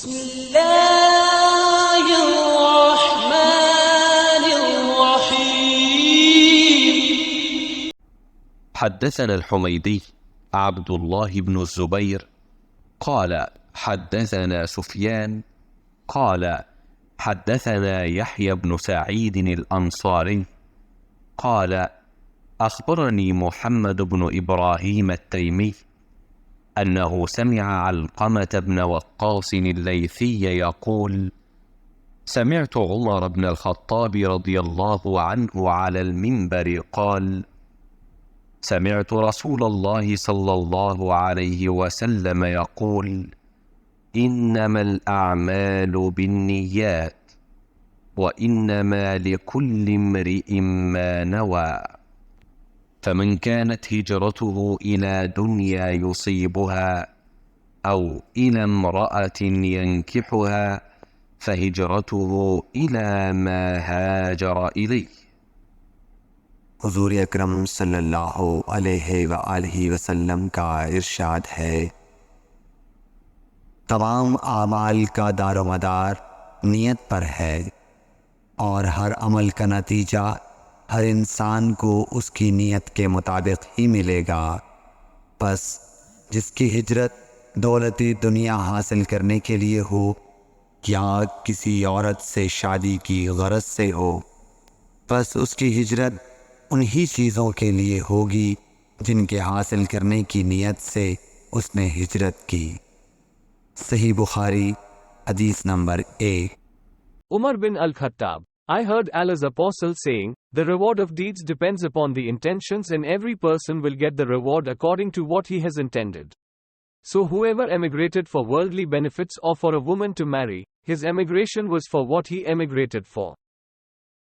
بسم الله الرحمن الرحيم. حدثنا الحميدي عبد الله بن الزبير قال حدثنا سفيان قال حدثنا يحيى بن سعيد الأنصاري قال أخبرني محمد بن إبراهيم التيمي أنه سمع علقمة بن وقاص الليثي يقول: سمعت عمر بن الخطاب رضي الله عنه على المنبر قال: سمعت رسول الله صلى الله عليه وسلم يقول: إنما الأعمال بالنيات وإنما لكل امرئ ما نوى، فمن كانت هجرته إلى دنيا يصيبها أو إلى امرأة ينكحها فهجرته إلى ما هاجر إليه. हुजूर अकरम सल्लल्लाहु अलैहि वसल्लम का इरशाद है, तमाम आमाल का दारोमदार नियत पर है और हर अमल का नतीजा हर इंसान को उसकी नियत के मुताबिक ही मिलेगा। बस जिसकी हिजरत दौलती दुनिया हासिल करने के लिए हो या किसी औरत से शादी की गरज से हो, बस उसकी हिजरत उन्हीं चीज़ों के लिए होगी जिनके हासिल करने की नियत से उसने हिजरत की। सही बुखारी हदीस नंबर 1। Umar bin al-Khattab: I heard Allah's apostle saying, the reward of deeds depends upon the intentions, and every person will get the reward according to what he has intended. So whoever emigrated for worldly benefits or for a woman to marry, his emigration was for what he emigrated for.